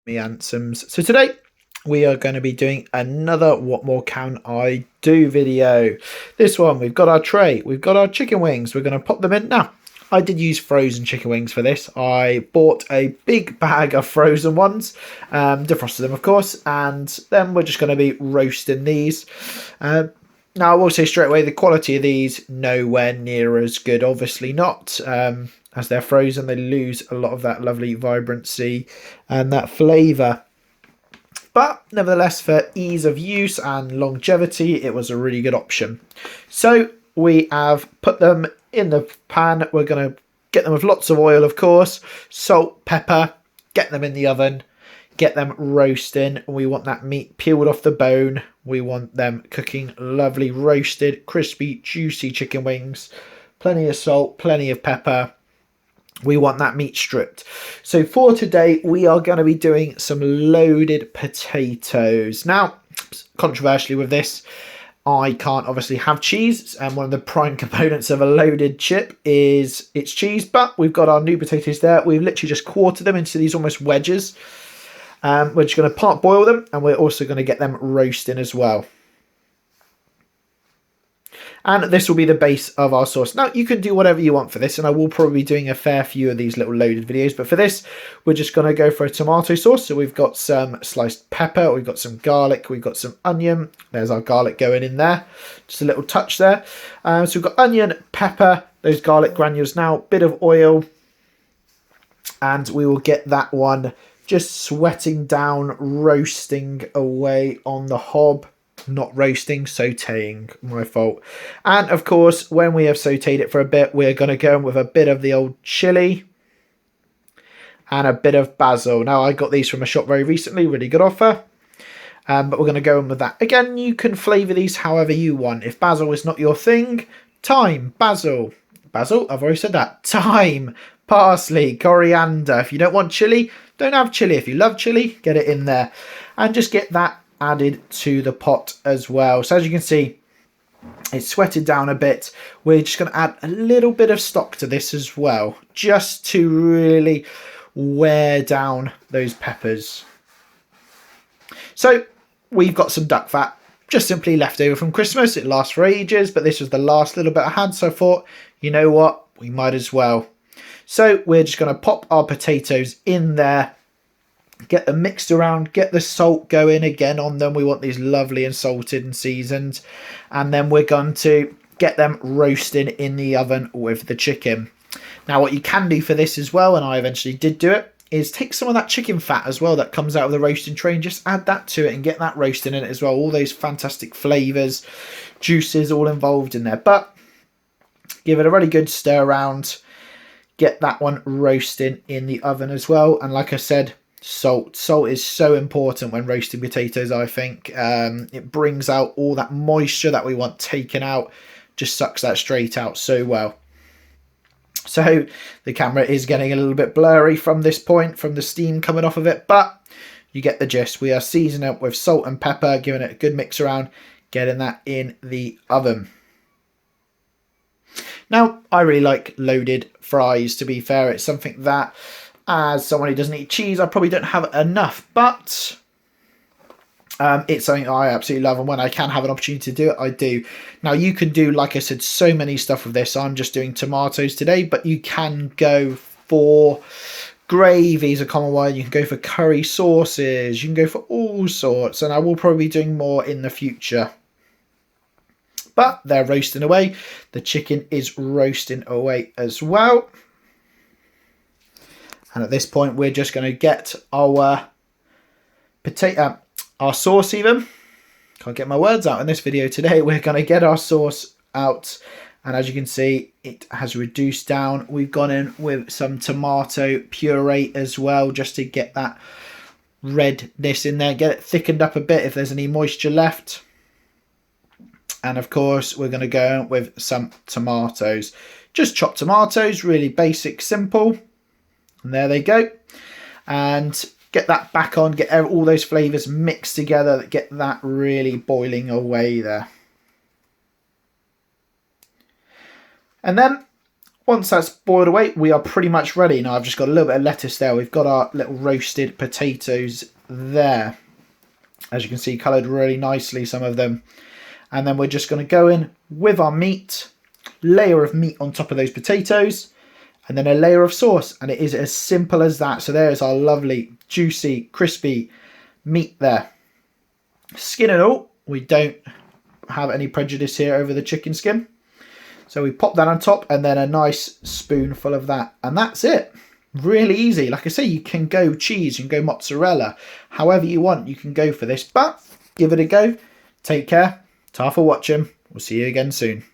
Me Anthems. So today we are going to be doing another What More Can I Do video. This one, we've got our tray, we've got our chicken wings, we're going to pop them in. Now, I did use frozen chicken wings for this. I bought a big bag of frozen ones, defrosted them of course, and then we're just going to be roasting these. Now, I will say straight away, the quality of these, nowhere near as good. Obviously not. As they're frozen, they lose a lot of that lovely vibrancy and that flavour. But nevertheless, for ease of use and longevity, it was a really good option. So we have put them in the pan. We're going to get them with lots of oil, of course, salt, pepper, get them in the oven, get them roasting. We want that meat peeled off the bone. We want them cooking lovely, roasted, crispy, juicy chicken wings. Plenty of salt, plenty of pepper. We want that meat stripped. So for today, we are going to be doing some loaded potatoes. Now, controversially with this, I can't obviously have cheese, and one of the prime components of a loaded chip is its cheese, but we've got our new potatoes there. We've literally just quartered them into these almost wedges. We're just going to part boil them, and we're also going to get them roasting as well. And this will be the base of our sauce. Now, you can do whatever you want for this, and I will probably be doing a fair few of these little loaded videos. But for this, we're just going to go for a tomato sauce. So we've got some sliced pepper, we've got some garlic, we've got some onion. There's our garlic going in there. Just a little touch there. So we've got onion, pepper, those garlic granules now, bit of oil. And we will get that one just sweating down, roasting away on the hob. Not roasting, sauteing, my fault. And of course, when we have sauteed it for a bit, we're going to go in with a bit of the old chili and a bit of basil. Now, I got these from a shop very recently, really good offer. But we're going to go in with that. Again, you can flavour these however you want. If basil is not your thing, thyme, basil, I've already said that, thyme, parsley, coriander. If you don't want chili, don't have chili. If you love chili, get it in there. And just get that added to the pot as well. So as you can see, it's sweated down a bit. We're just going to add a little bit of stock to this as well, just to really wear down those peppers. So we've got some duck fat, just simply left over from Christmas. It lasts for ages, but this was the last little bit I had, so I thought, you know what, we might as well. So we're just going to pop our potatoes in there, get them mixed around, get the salt going again on them. We want these lovely and salted and seasoned. And then we're going to get them roasting in the oven with the chicken. Now, what you can do for this as well, and I eventually did do it, is take some of that chicken fat as well that comes out of the roasting tray and just add that to it and get that roasting in it as well. All those fantastic flavours, juices all involved in there. But give it a really good stir around. Get that one roasting in the oven as well. And like I said, salt is so important when roasting potatoes. I think it brings out all that moisture that we want taken out, just sucks that straight out so well. So the camera is getting a little bit blurry from this point, from the steam coming off of it, but you get the gist. We are seasoning it with salt and pepper, giving it a good mix around, getting that in the oven. Now, I really like loaded fries, to be fair. It's something that, as someone who doesn't eat cheese, I probably don't have enough, but it's something I absolutely love, and when I can have an opportunity to do it, I do. Now, you can do, like I said, so many stuff with this. I'm just doing tomatoes today, but you can go for gravies, a common one. You can go for curry sauces. You can go for all sorts, and I will probably be doing more in the future. But they're roasting away. The chicken is roasting away as well. And at this point, we're just going to get our our sauce even. Can't get my words out in this video today. We're going to get our sauce out. And as you can see, it has reduced down. We've gone in with some tomato puree as well, just to get that redness in there. Get it thickened up a bit if there's any moisture left. And of course, we're going to go with some tomatoes. Just chopped tomatoes, really basic, simple. And there they go. And get that back on, get all those flavours mixed together, get that really boiling away there. And then Once that's boiled away, we are pretty much ready. Now I've just got a little bit of lettuce there. We've got our little roasted potatoes there. As you can see, coloured really nicely, some of them. And then we're just going to go in with our meat, layer of meat on top of those potatoes, and then a layer of sauce. And it is as simple as that. So there's our lovely, juicy, crispy meat there. Skin and all, we don't have any prejudice here over the chicken skin. So we pop that on top and then a nice spoonful of that. And that's it. Really easy. Like I say, you can go cheese, you can go mozzarella, however you want, you can go for this. But give it a go. Take care. Ta for watching. We'll see you again soon.